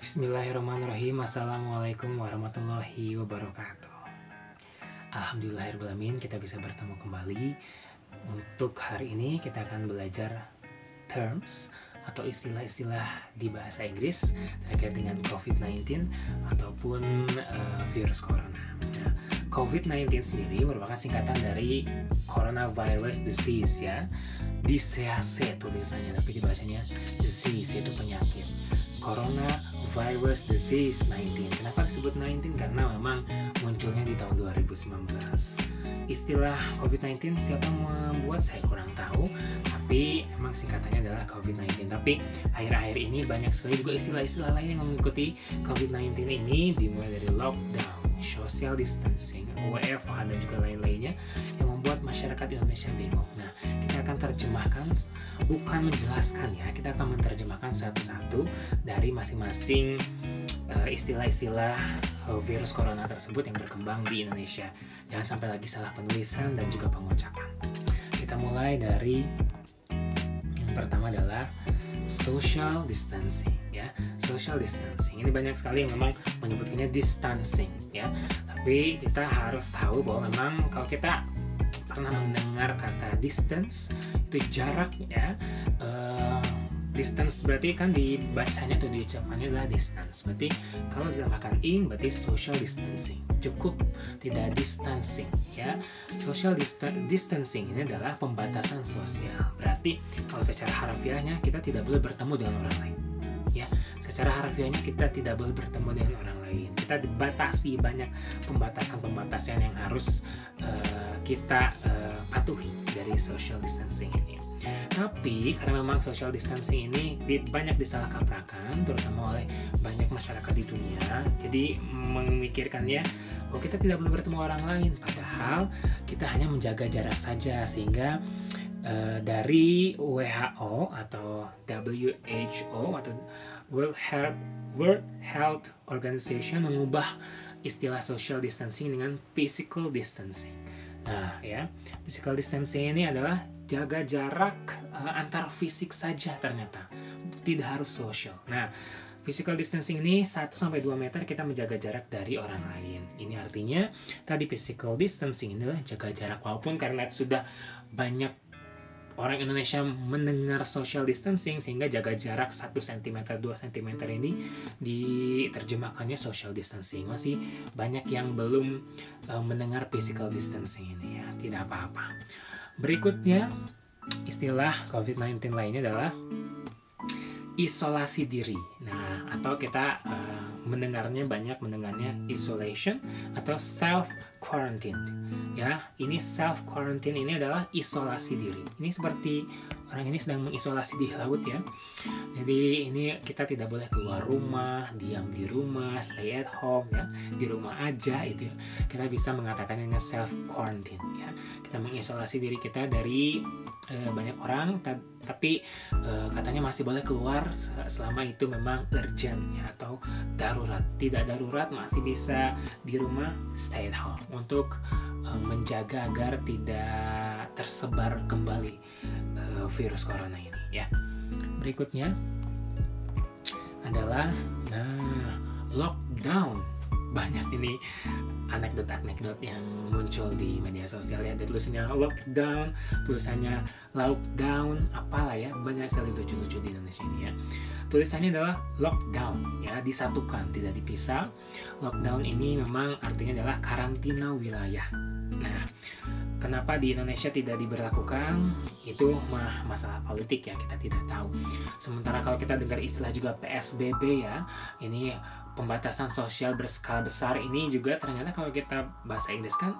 Bismillahirrahmanirrahim. Assalamualaikum warahmatullahi wabarakatuh. Alhamdulillahirrahmanirrahim, kita bisa bertemu kembali. Untuk hari ini kita akan belajar terms atau istilah-istilah di bahasa Inggris terkait dengan COVID-19 ataupun virus corona. Nah, COVID-19 sendiri merupakan singkatan dari coronavirus disease ya. DCAC tulisannya, tapi dibacanya disease, itu penyakit. Coronavirus disease 19. Kenapa disebut 19? Karena memang munculnya di tahun 2019. Istilah COVID-19 siapa membuat saya kurang tahu, tapi emang singkatannya adalah COVID-19. Tapi akhir-akhir ini banyak sekali juga istilah-istilah lain yang mengikuti COVID-19 ini, dimulai dari lockdown, social distancing, WFH, dan juga lain-lainnya yang membuat masyarakat Indonesia bingung. Nah, kita akan terjemahkan, bukan menjelaskan ya, kita akan menerjemahkan satu-satu dari masing-masing istilah-istilah virus corona tersebut yang berkembang di Indonesia. Jangan sampai lagi salah penulisan dan juga pengucapan. Kita mulai dari yang pertama adalah social distancing ya. Social distancing ini banyak sekali yang memang menyebutkannya distancing ya. Tapi kita harus tahu bahwa memang kalau kita pernah mendengar kata distance, itu jarak ya. Distance berarti kan dibacanya atau diucapkannya adalah distance. Berarti kalau ditambahkan in berarti social distancing. Cukup tidak distancing ya. Social distancing ini adalah pembatasan sosial. Berarti kalau secara harfiahnya kita tidak boleh bertemu dengan orang lain. Ya, secara harfiahnya kita tidak boleh bertemu dengan orang lain. Kita dibatasi, banyak pembatasan-pembatasan yang harus kita patuhi dari social distancing ini. Tapi karena memang social distancing ini banyak disalahkaprakan, terutama oleh banyak masyarakat di dunia, jadi memikirkannya bahwa kita tidak boleh bertemu orang lain, padahal kita hanya menjaga jarak saja. Sehingga dari WHO atau WHO atau World Health Organization mengubah istilah social distancing dengan physical distancing. Nah ya, physical distancing ini adalah jaga jarak antar fisik saja, ternyata tidak harus social. Nah, physical distancing ini 1-2 meter kita menjaga jarak dari orang lain. Ini artinya tadi physical distancing ini adalah jaga jarak. Walaupun karena sudah banyak orang Indonesia mendengar social distancing sehingga jaga jarak 1 cm, 2 cm ini diterjemahkannya social distancing. Masih banyak yang belum mendengar physical distancing ini ya, tidak apa-apa. Berikutnya istilah COVID-19 lainnya adalah isolasi diri. Nah, atau kita banyak mendengarnya isolation atau self quarantine. Ya, ini self quarantine ini adalah isolasi diri. Ini seperti orang ini sedang mengisolasi di laut ya. Jadi ini kita tidak boleh keluar rumah, diam di rumah, stay at home ya, di rumah aja itu ya. Kita bisa mengatakan dengan self quarantine ya. Kita mengisolasi diri kita dari banyak orang, tapi katanya masih boleh keluar selama itu memang urgent ya, atau darurat. Tidak darurat masih bisa di rumah, stay at home, untuk menjaga agar tidak tersebar kembali virus corona ini ya. Berikutnya adalah lockdown. Banyak ini anekdot-anekdot yang muncul di media sosial ya. Ada tulisannya lockdown, tulisannya lockdown, apalah ya, banyak sekali lucu-lucu di Indonesia ini ya. Tulisannya adalah lockdown ya, disatukan, tidak dipisah. Lockdown ini memang artinya adalah karantina wilayah. Nah, kenapa di Indonesia tidak diberlakukan? Itu masalah politik ya, kita tidak tahu. Sementara kalau kita dengar istilah juga PSBB ya, ini pembatasan sosial berskala besar, ini juga ternyata kalau kita bahasa Inggris kan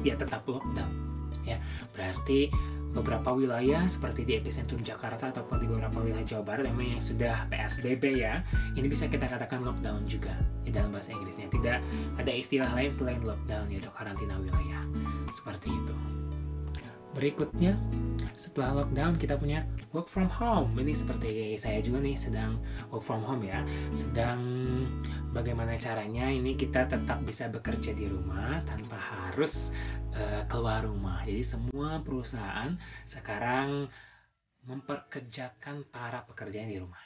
ya tetap lockdown ya. Berarti beberapa wilayah seperti di epicentrum Jakarta ataupun di beberapa wilayah Jawa Barat memang yang sudah PSBB ya, ini bisa kita katakan lockdown juga di dalam bahasa Inggrisnya. Tidak ada istilah lain selain lockdown, yaitu karantina wilayah. Seperti itu. Berikutnya, setelah lockdown kita punya work from home. Ini seperti saya juga nih sedang work from home ya. Sedang bagaimana caranya ini kita tetap bisa bekerja di rumah tanpa harus keluar rumah. Jadi semua perusahaan sekarang memperkerjakan para pekerjanya di rumah.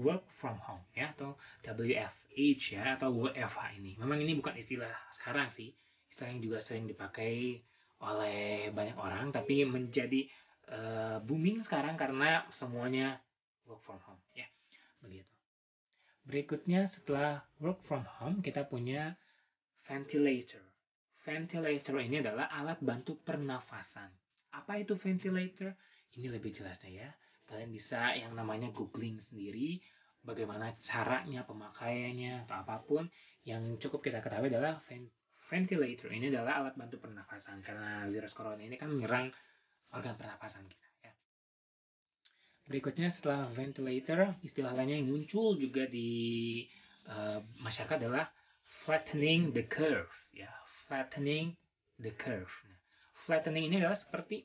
work from home ya, atau WFH ya, atau WFH ini. Memang ini bukan istilah sekarang sih, istilah yang juga sering dipakai oleh banyak orang, tapi menjadi booming sekarang karena semuanya work from home ya, begitu. Berikutnya setelah work from home kita punya ventilator. Ventilator ini adalah alat bantu pernafasan. Apa itu ventilator? Ini lebih jelasnya ya. Kalian bisa yang namanya googling sendiri bagaimana caranya, pemakaiannya, atau apapun. Yang cukup kita ketahui adalah ventilator ini adalah alat bantu pernafasan. Karena virus corona ini kan menyerang organ pernafasan kita ya. Berikutnya setelah ventilator, istilah lainnya yang muncul juga di masyarakat adalah flattening the curve ya, flattening the curve. Nah, flattening ini adalah seperti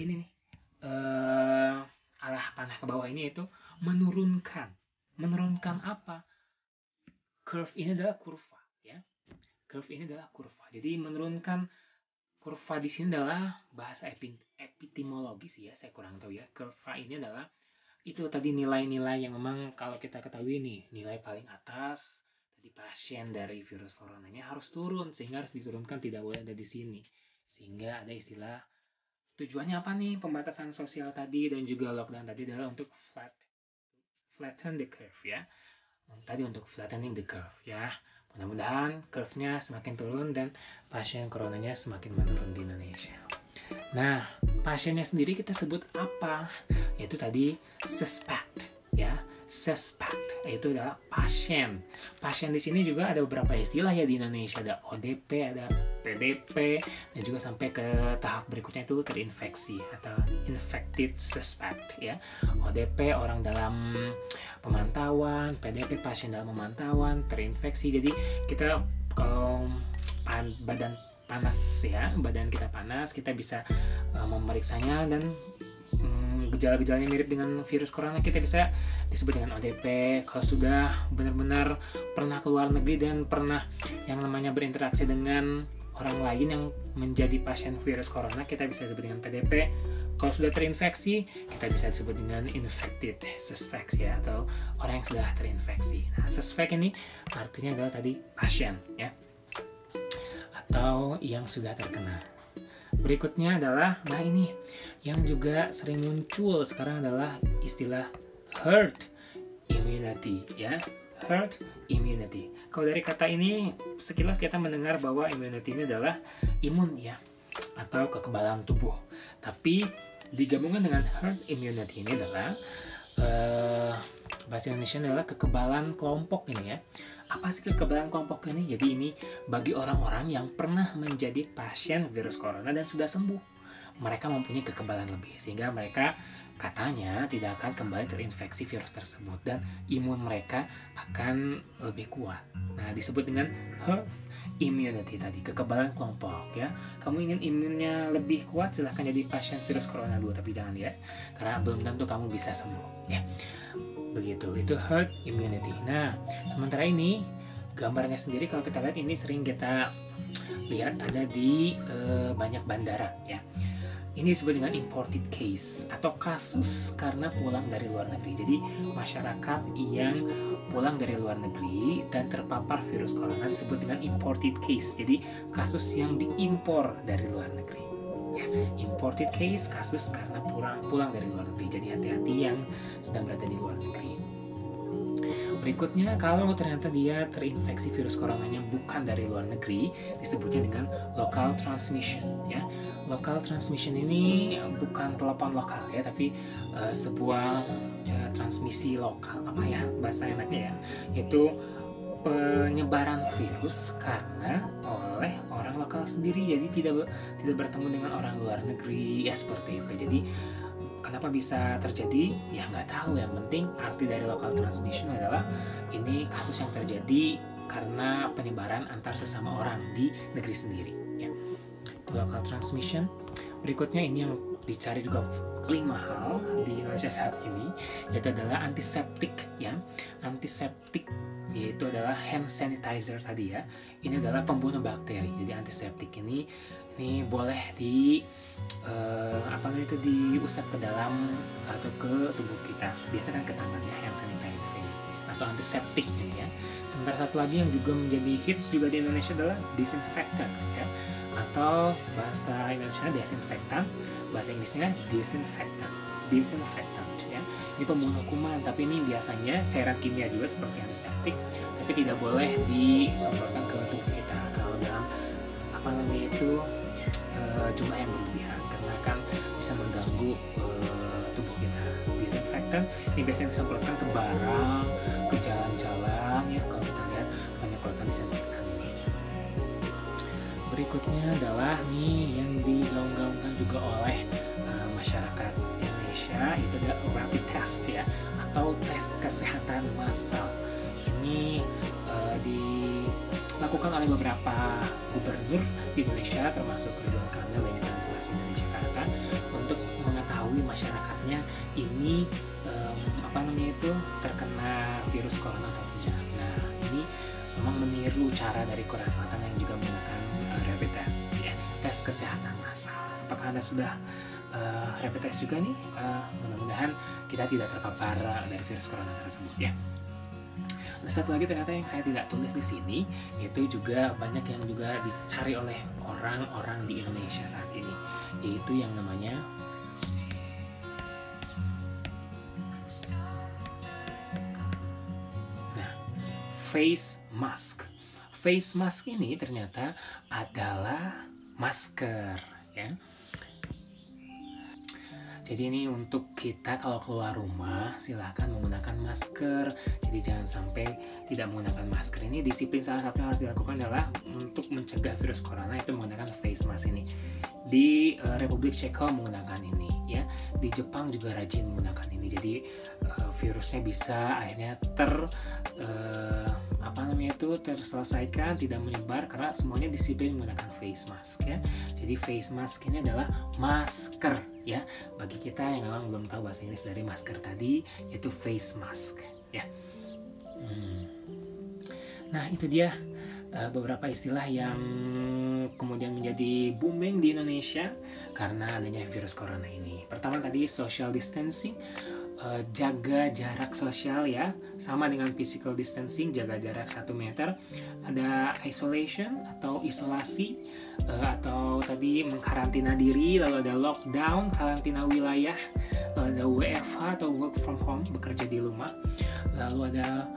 ini nih, arah panah ke bawah ini, yaitu menurunkan apa? Curve ini adalah kurva ya, curve ini adalah kurva. Jadi menurunkan kurva di sini adalah bahasa epitemologis ya, saya kurang tahu ya. Kurva ini adalah itu tadi nilai-nilai yang memang kalau kita ketahui nih, nilai paling atas tadi pasien dari virus coronanya harus turun, sehingga harus diturunkan, tidak boleh ada di sini. Sehingga ada istilah, tujuannya apa nih pembatasan sosial tadi dan juga lockdown tadi adalah untuk flatten the curve ya. Tadi untuk flattening the curve ya. Mudah-mudahan curve-nya semakin turun dan pasien coronanya semakin menurun di Indonesia. Nah, pasiennya sendiri kita sebut apa? Yaitu tadi suspect ya. Suspect itu adalah pasien. Pasien di sini juga ada beberapa istilah ya di Indonesia, ada ODP, ada PDP, dan juga sampai ke tahap berikutnya itu terinfeksi atau infected suspect ya. ODP orang dalam pemantauan, PDP pasien dalam pemantauan, terinfeksi. Jadi kita kalau badan panas ya, badan kita panas, kita bisa memeriksanya dan gejala-gejalanya mirip dengan virus corona, kita bisa disebut dengan ODP. Kalau sudah benar-benar pernah keluar negeri dan pernah yang namanya berinteraksi dengan orang lain yang menjadi pasien virus corona, kita bisa disebut dengan PDP. Kalau sudah terinfeksi, kita bisa disebut dengan infected suspect ya, atau orang yang sudah terinfeksi. Nah, suspect ini artinya adalah tadi pasien ya, atau yang sudah terkena. Berikutnya adalah, nah ini yang juga sering muncul sekarang adalah istilah herd immunity ya, herd immunity. Kalau dari kata ini sekilas kita mendengar bahwa immunity ini adalah imun ya, atau kekebalan tubuh. Tapi digabungkan dengan herd immunity ini adalah bahasa Indonesia adalah kekebalan kelompok ini ya. Apa sih kekebalan kelompok ini? Jadi ini bagi orang-orang yang pernah menjadi pasien virus corona dan sudah sembuh. Mereka mempunyai kekebalan lebih, sehingga mereka katanya tidak akan kembali terinfeksi virus tersebut dan imun mereka akan lebih kuat. Nah, disebut dengan herd immunity tadi, kekebalan kelompok ya. Kamu ingin imunnya lebih kuat, silahkan jadi pasien virus corona dulu, tapi jangan ya, karena belum tentu kamu bisa sembuh ya. Begitu, itu herd immunity. Nah, sementara ini gambarnya sendiri kalau kita lihat ini sering kita lihat ada di banyak bandara ya. Ini disebut dengan imported case atau kasus karena pulang dari luar negeri. Jadi masyarakat yang pulang dari luar negeri dan terpapar virus corona disebut dengan imported case. Jadi kasus yang diimpor dari luar negeri. Ya, imported case, kasus karena pulang dari luar negeri. Jadi hati-hati yang sedang berada di luar negeri. Berikutnya, kalau ternyata dia terinfeksi virus coronanya bukan dari luar negeri, disebutnya dengan local transmission ya. Local transmission ini bukan telepon lokal ya, tapi sebuah transmisi lokal, apa ya bahasa enaknya ya, yaitu penyebaran virus karena oleh orang lokal sendiri, jadi tidak bertemu dengan orang luar negeri ya, seperti itu. Jadi kenapa bisa terjadi? Ya nggak tahu. Yang penting arti dari local transmission adalah ini kasus yang terjadi karena penyebaran antar sesama orang di negeri sendiri. Ya. Itu local transmission. Berikutnya ini yang dicari juga paling mahal di Indonesia saat ini, yaitu adalah antiseptik ya. Antiseptik yaitu adalah hand sanitizer tadi ya. Ini adalah pembunuh bakteri. Jadi antiseptik ini Nih boleh di diusap ke dalam atau ke tubuh kita. Biasanya kan ke tangan ya, hand sanitizer ini atau antiseptik ini ya. Sementara satu lagi yang juga menjadi hits juga di Indonesia adalah disinfektan ya, atau bahasa Indonesia desinfektan, bahasa Inggrisnya disinfektan ya. Ini pembunuh kuman, tapi ini biasanya cairan kimia juga seperti antiseptik, tapi tidak boleh disemprotkan ke tubuh kita kalau dalam jumlah yang berlebihan, karena kan bisa mengganggu tubuh kita. Disinfektan ini biasanya disemprotkan ke barang, ke jalan-jalan ya, kalau kita lihat penyemprotan disinfektan ini. Berikutnya adalah nih yang digaung-gaungkan juga oleh masyarakat Indonesia, itu ada rapid test ya, atau tes kesehatan massal. Ini dilakukan oleh beberapa gubernur di Indonesia, termasuk Ridwan Kamil dan juga Anies Baswedan di Jakarta, untuk mengetahui masyarakatnya ini terkena virus corona atau tidak. Nah, ini memang meniru cara dari Korea Selatan yang juga menggunakan rapid test ya, tes kesehatan massal. Apakah Anda sudah rapid test juga nih? Mudah-mudahan kita tidak terpapar dari virus corona tersebut ya. Nah, satu lagi ternyata yang saya tidak tulis di sini, itu juga banyak yang juga dicari oleh orang-orang di Indonesia saat ini, yaitu yang namanya face mask. Face mask ini ternyata adalah masker ya. Jadi ini untuk kita kalau keluar rumah silahkan menggunakan masker. Jadi jangan sampai tidak menggunakan masker. Ini disiplin salah satu yang harus dilakukan adalah untuk mencegah virus corona, itu menggunakan face mask ini. Di Republik Ceko menggunakan ini ya. Di Jepang juga rajin menggunakan ini. Jadi virusnya bisa akhirnya terselesaikan, tidak menyebar karena semuanya disiplin menggunakan face mask ya. Jadi face mask ini adalah masker ya. Bagi kita yang memang belum tahu bahasa Inggris dari masker tadi, yaitu face mask ya. Nah, itu dia beberapa istilah yang kemudian menjadi booming di Indonesia karena adanya virus corona ini. Pertama tadi social distancing, jaga jarak sosial ya, sama dengan physical distancing, jaga jarak 1 meter. Ada isolation atau isolasi, atau tadi mengkarantina diri. Lalu ada lockdown, karantina wilayah. Lalu ada WFH atau work from home, bekerja di rumah. Lalu ada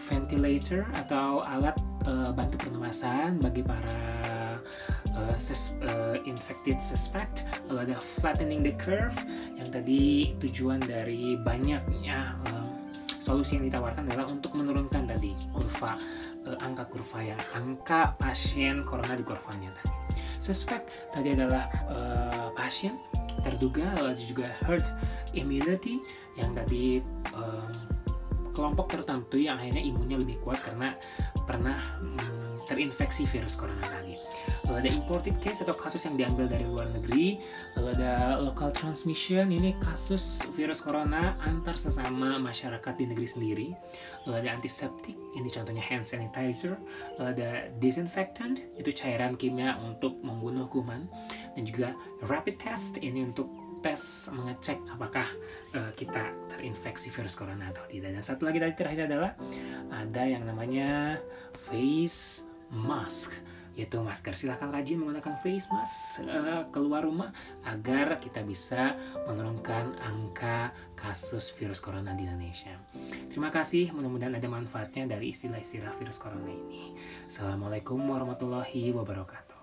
ventilator atau alat bantu pernapasan bagi para infected suspect. Lalu ada flattening the curve, yang tadi tujuan dari banyaknya solusi yang ditawarkan adalah untuk menurunkan tadi kurva, angka pasien corona di kurvanya tadi. Suspect tadi adalah pasien terduga. Lalu ada juga herd immunity, yang tadi kelompok tertentu yang akhirnya imunnya lebih kuat karena pernah terinfeksi virus corona tadi. Lalu ada imported case atau kasus yang diambil dari luar negeri. Lalu ada local transmission, ini kasus virus corona antar sesama masyarakat di negeri sendiri. Lalu ada antiseptik, ini contohnya hand sanitizer. Lalu ada disinfectant, itu cairan kimia untuk membunuh kuman. Dan juga rapid test, ini untuk tes mengecek apakah kita terinfeksi virus corona atau tidak. Dan satu lagi tadi terakhir adalah ada yang namanya face mask, yaitu masker. Silahkan rajin menggunakan face mask keluar rumah agar kita bisa menurunkan angka kasus virus corona di Indonesia. Terima kasih, mudah-mudahan ada manfaatnya dari istilah-istilah virus corona ini. Assalamualaikum warahmatullahi wabarakatuh.